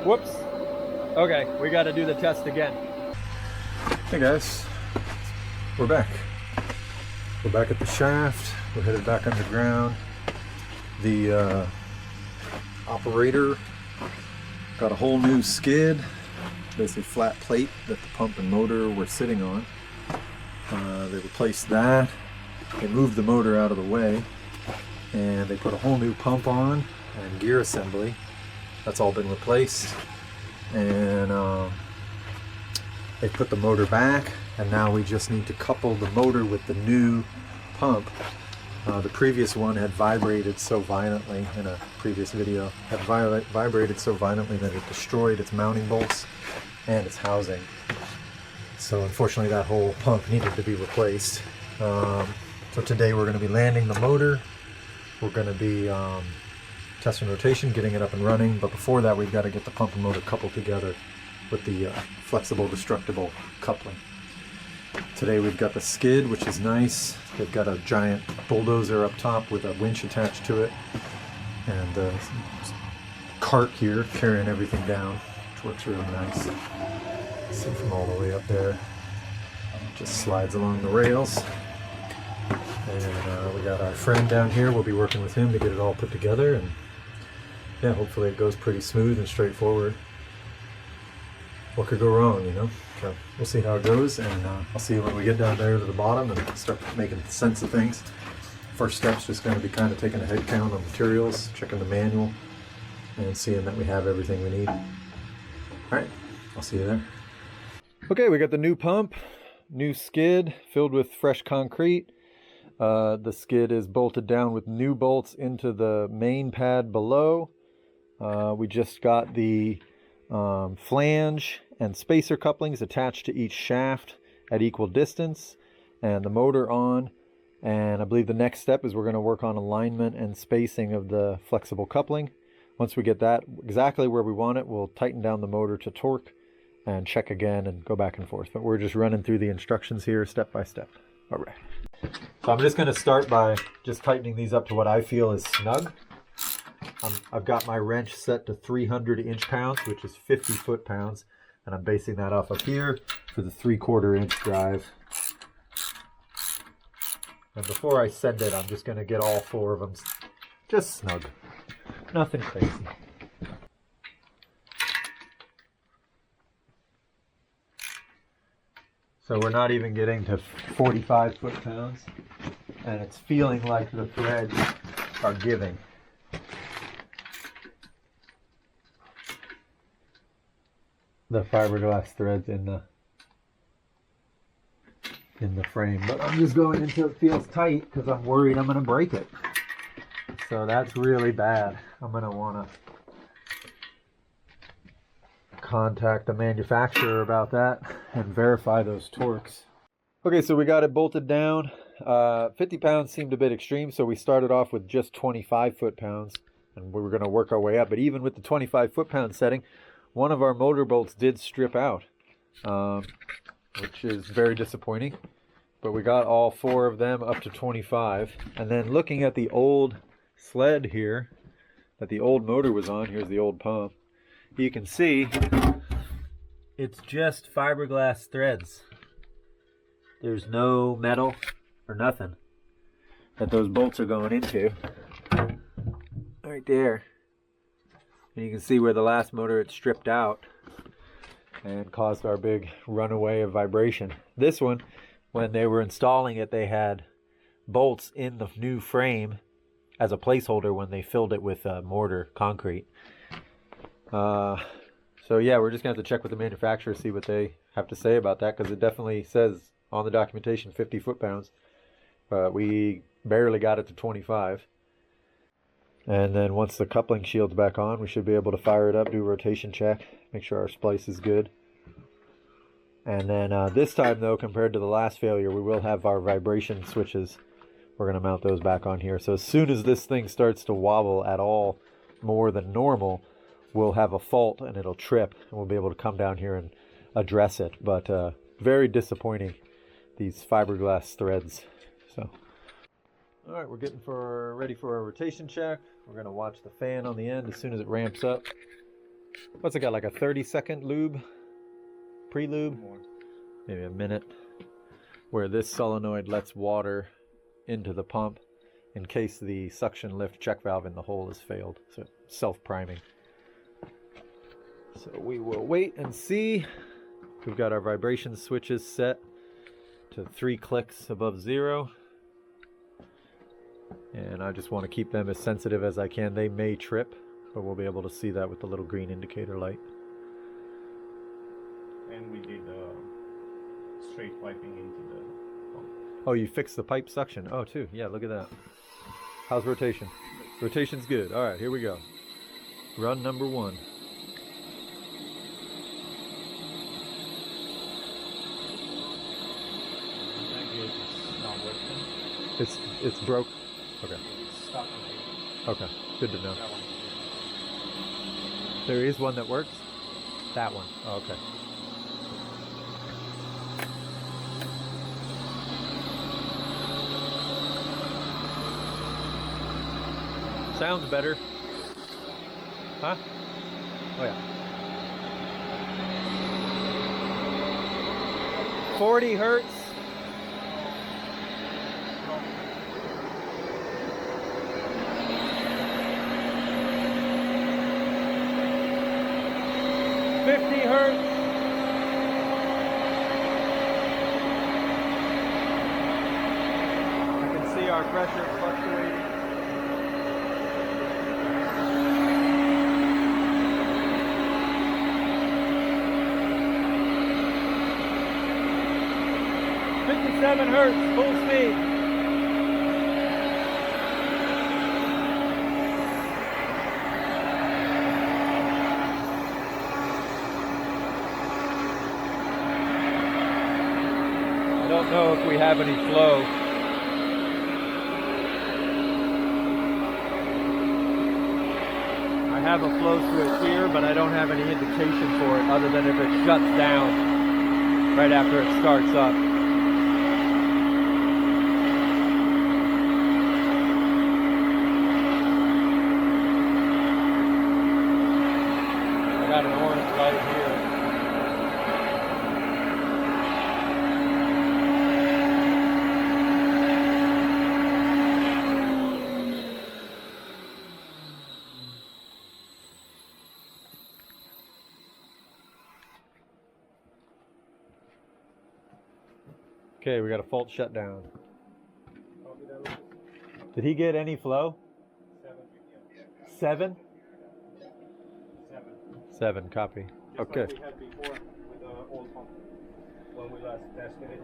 Whoops. Okay, we got to do the test again. Hey guys, we're back. We're back at the shaft. We're headed back underground. The operator got a whole new skid, basically flat plate that the pump and motor were sitting on. They replaced that. They moved the motor out of the way, and they put a whole new pump on and gear assembly. That's all been replaced, and they put the motor back, and now we just need to couple the motor with the new pump. The previous one had vibrated so violently in a previous video, had vibrated so violently that it destroyed its mounting bolts and its housing. So unfortunately that whole pump needed to be replaced. So today we're going to be landing the motor. We're going to be testing rotation, getting it up and running, but before that we've got to get the pump and motor coupled together with the flexible destructible coupling. Today we've got the skid, which is nice. They've got a giant bulldozer up top with a winch attached to it, and a cart here carrying everything down, which works really nice. See from all the way up there. Just slides along the rails. And we got our friend down here. We'll be working with him to get it all put together, and yeah, hopefully it goes pretty smooth and straightforward. What could go wrong, you know? So we'll see how it goes, and I'll see you when we get down there to the bottom and start making sense of things. First step's just going to be kind of taking a head count on materials, checking the manual, and seeing that we have everything we need. Alright, I'll see you there. Okay, we got the new pump, new skid filled with fresh concrete. The skid is bolted down with new bolts into the main pad below. We just got the flange and spacer couplings attached to each shaft at equal distance, and the motor on. And I believe the next step is we're going to work on alignment and spacing of the flexible coupling. Once we get that exactly where we want it, we'll tighten down the motor to torque and check again and go back and forth. But we're just running through the instructions here step by step. All right. So I'm just going to start by just tightening these up to what I feel is snug. I've got my wrench set to 300 inch-pounds, which is 50 foot-pounds, and I'm basing that off up here for the 3/4 inch drive. And before I send it, I'm just going to get all 4 of them just snug. Nothing crazy. So we're not even getting to 45 foot-pounds, and it's feeling like the threads are giving. The fiberglass threads in the frame, but I'm just going until it feels tight because I'm worried I'm going to break it. So that's really bad. I'm going to want to contact the manufacturer about that and verify those torques. Okay, so we got it bolted down. 50 pounds seemed a bit extreme, so we started off with just 25 foot-pounds, and we were going to work our way up. But even with the 25 foot-pound setting, one of our motor bolts did strip out, which is very disappointing. But we got all 4 of them up to 25. And then looking at the old sled here that the old motor was on, here's the old pump, you can see it's just fiberglass threads. There's no metal or nothing that those bolts are going into. Right there. And you can see where the last motor had stripped out and caused our big runaway of vibration. This one, when they were installing it, they had bolts in the new frame as a placeholder when they filled it with mortar concrete. So yeah, we're just going to have to check with the manufacturer, see what they have to say about that, because it definitely says on the documentation 50 foot-pounds. But we barely got it to 25. And then once the coupling shield's back on, we should be able to fire it up, do a rotation check, make sure our splice is good. And then this time though, compared to the last failure, we will have our vibration switches. We're going to mount those back on here. So as soon as this thing starts to wobble at all more than normal, we'll have a fault and it'll trip, and we'll be able to come down here and address it. But very disappointing, these fiberglass threads. So all right, we're getting ready for a rotation check. We're going to watch the fan on the end as soon as it ramps up. What's it got, like a 30-second lube? Pre-lube? Maybe a minute. Where this solenoid lets water into the pump in case the suction lift check valve in the hole has failed. So it's self-priming. So we will wait and see. We've got our vibration switches set to 3 clicks above 0. And I just want to keep them as sensitive as I can. They may trip, but we'll be able to see that with the little green indicator light. And we did straight piping into the pump. Oh, you fixed the pipe suction. Oh, too. Yeah, look at that. How's rotation? Rotation's good. All right, here we go. Run number 1. That gauge is not working. It's broke. Okay. It's stuck on here. Okay. Good to know. That one. There is one that works. That one. Oh, okay. Sounds better. Huh? Oh yeah. 40 hertz. Our pressure fluctuating. Hertz, full speed. I don't know if we have any flow. I have a flow switch here, but I don't have any indication for it other than if it shuts down right after it starts up. I got an orange light here. Okay, we got a fault shutdown. Did he get any flow? 7? 7, copy. Just okay. like we had before with the old pump when we last tested it.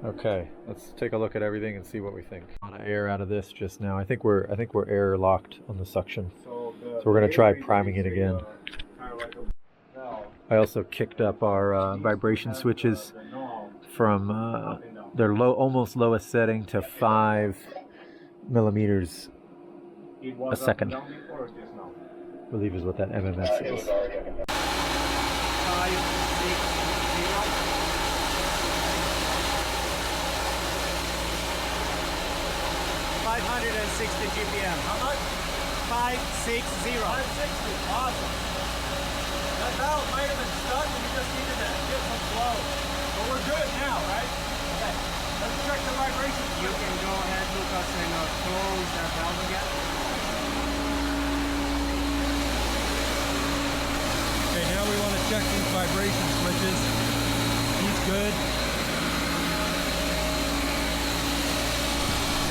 Okay, let's take a look at everything and see what we think. A lot of air out of this just now. I think we're air locked on the suction. So we're gonna try priming it again. I also kicked up our vibration switches from their almost lowest setting to 5 millimeters a second. I believe is what that MMS is. 560 GPM. How much? 560. 560. Awesome. That valve might have been stuck and we just needed to get some flow. But we're good now, right? Okay. Let's check the vibration. You can go ahead, Lucas, and close that valve again. Okay, now we want to check these vibration switches. He's good.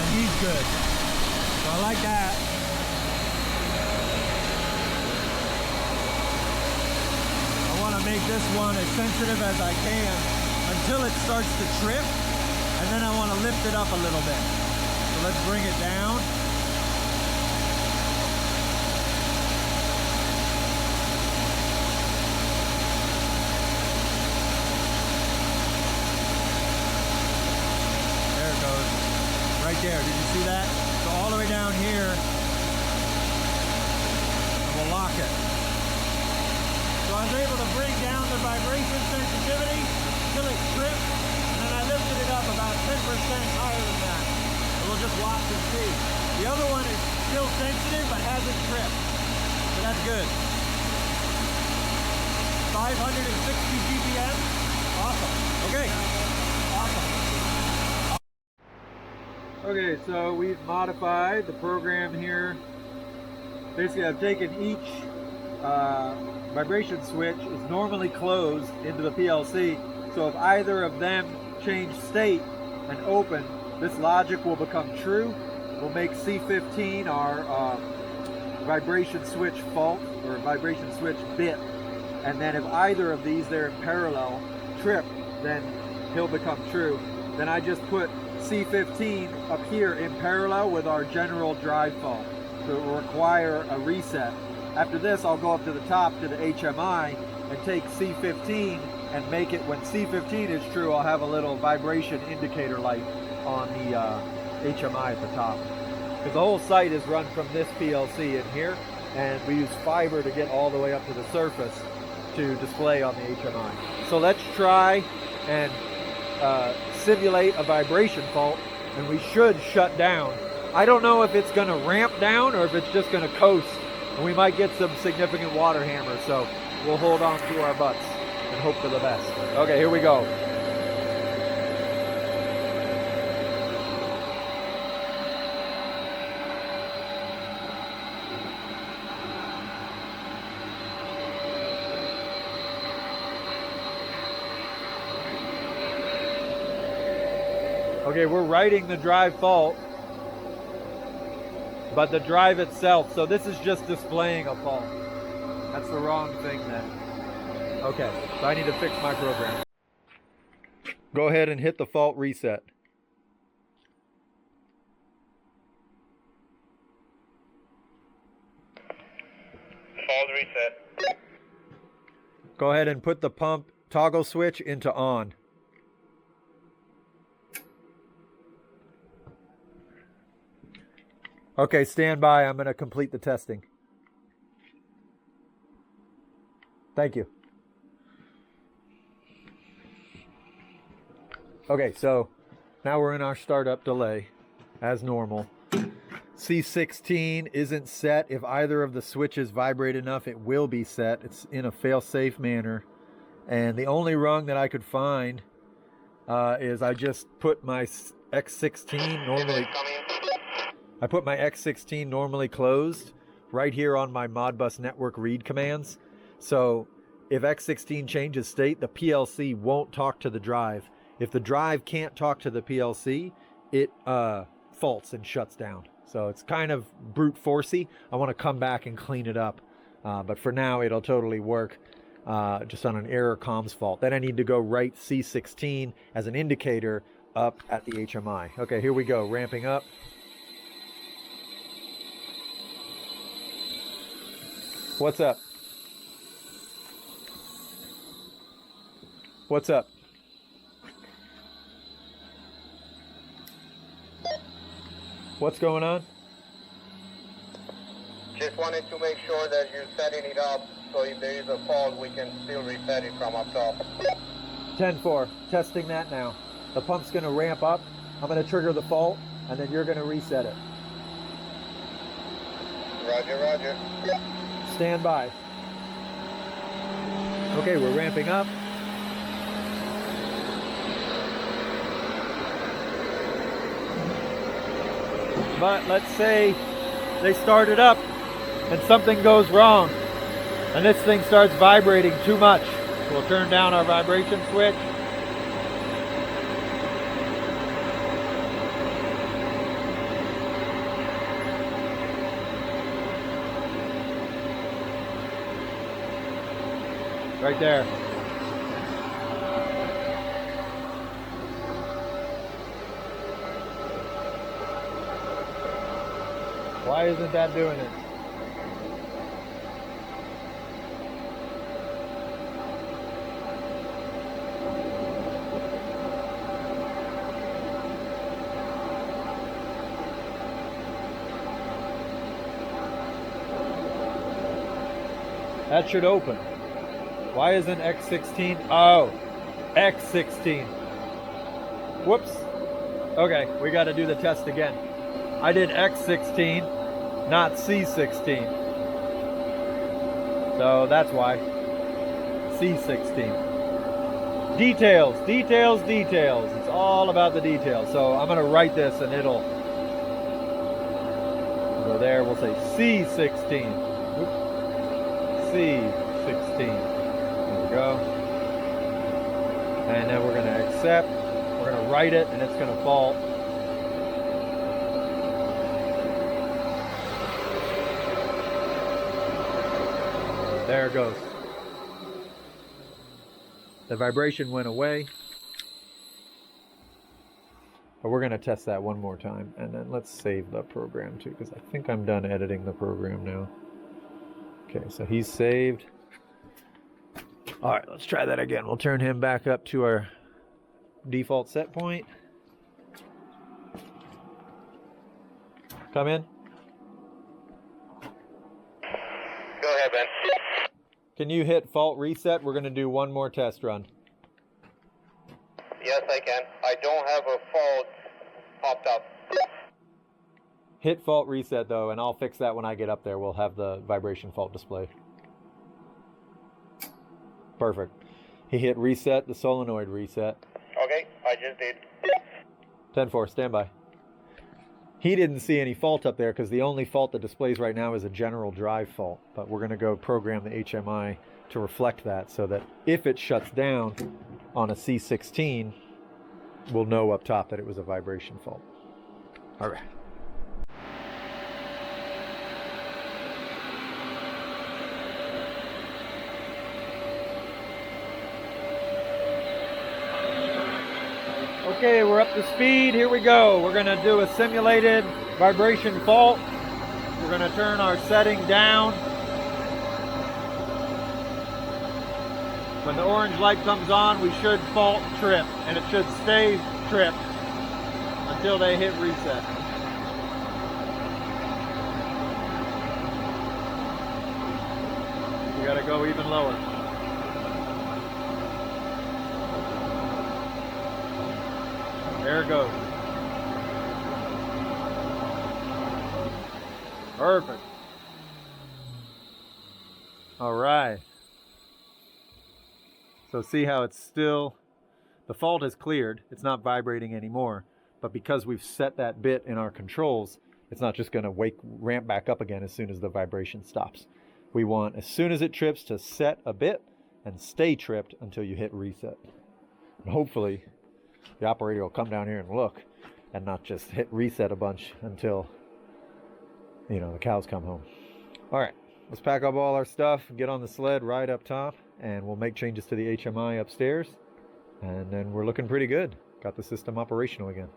And he's good. So I like that. I want to make this one as sensitive as I can until it starts to trip, and then I want to lift it up a little bit. So let's bring it down. There it goes. Right there. Did you see that? So all the way down here, and we'll lock it. So I was able to bring down the vibration sensitivity till it tripped, and then I lifted it up about 10% higher than that. And we'll just watch and see. The other one is still sensitive, but hasn't tripped. So that's good. 560 GPM. Awesome. Okay. Awesome. Okay, so we've modified the program here. Basically, I've taken each vibration switch is normally closed into the PLC. So if either of them change state and open, this logic will become true. We'll make C15 our vibration switch fault or vibration switch bit. And then if either of these, they're in parallel, trip, then he'll become true. Then I just put C15 up here in parallel with our general drive fault. So it will require a reset. After this, I'll go up to the top to the HMI and take C15 and make it, when C15 is true, I'll have a little vibration indicator light on the HMI at the top. Because the whole site is run from this PLC in here, and we use fiber to get all the way up to the surface to display on the HMI. So let's try and simulate a vibration fault, and we should shut down. I don't know if it's going to ramp down or if it's just going to coast, and we might get some significant water hammer, so we'll hold on to our butts and hope for the best. Okay, here we go. Okay, we're writing the drive fault, but the drive itself, so this is just displaying a fault. That's the wrong thing then. Okay, so I need to fix my program. Go ahead and hit the fault reset. Fault reset. Go ahead and put the pump toggle switch into on. Okay, stand by. I'm going to complete the testing. Thank you. Okay, so now we're in our startup delay as normal. C16 isn't set. If either of the switches vibrate enough, it will be set. It's in a fail-safe manner. And the only rung that I could find is I just put my X16 normally... I put my X16 normally closed right here on my Modbus network read commands. So if X16 changes state, the PLC won't talk to the drive. If the drive can't talk to the PLC, it faults and shuts down. So it's kind of brute forcey. I want to come back and clean it up. But for now, it'll totally work just on an error comms fault. Then I need to go write C16 as an indicator up at the HMI. Okay, here we go, ramping up. What's up? What's up? What's going on? Just wanted to make sure that you're setting it up so if there is a fault, we can still reset it from up top. 10-4, testing that now. The pump's going to ramp up. I'm going to trigger the fault, and then you're going to reset it. Roger, roger. Stand by. Okay, we're ramping up. But let's say they start it up and something goes wrong and this thing starts vibrating too much. We'll turn down our vibration switch. Right there. Why isn't that doing it? That should open. Why isn't X16? Oh, X16. Whoops. Okay, we got to do the test again. I did X16 not C16. So that's why. C16. Details, details, details. It's all about the details. So I'm going to write this and it'll go there. We'll say C16. Oops. C16. There we go. And then we're going to accept. We're going to write it and it's going to fault. There it goes. The vibration went away. But we're going to test that one more time. And then let's save the program too, because I think I'm done editing the program now. Okay, so he's saved. All right, let's try that again. We'll turn him back up to our default set point. Come in. Go ahead, Ben. Can you hit fault reset? We're going to do one more test run. Yes, I can. I don't have a fault popped up. Hit fault reset though, and I'll fix that when I get up there. We'll have the vibration fault display. Perfect. He hit reset, the solenoid reset. Okay, I just did. 10-4, stand by. He didn't see any fault up there because the only fault that displays right now is a general drive fault. But we're going to go program the HMI to reflect that so that if it shuts down on a C16, we'll know up top that it was a vibration fault. All right. Okay, we're up to speed. Here we go. We're going to do a simulated vibration fault. We're going to turn our setting down. When the orange light comes on, we should fault trip, and it should stay tripped until they hit reset. We got to go even lower. There it goes. Perfect. All right. So see how it's still, the fault is cleared. It's not vibrating anymore. But because we've set that bit in our controls, it's not just going to ramp back up again as soon as the vibration stops. We want, as soon as it trips, to set a bit and stay tripped until you hit reset. And hopefully the operator will come down here and look and not just hit reset a bunch until, you know, the cows come home. All right, let's pack up all our stuff, get on the sled right up top, and we'll make changes to the HMI upstairs. And then we're looking pretty good. Got the system operational again.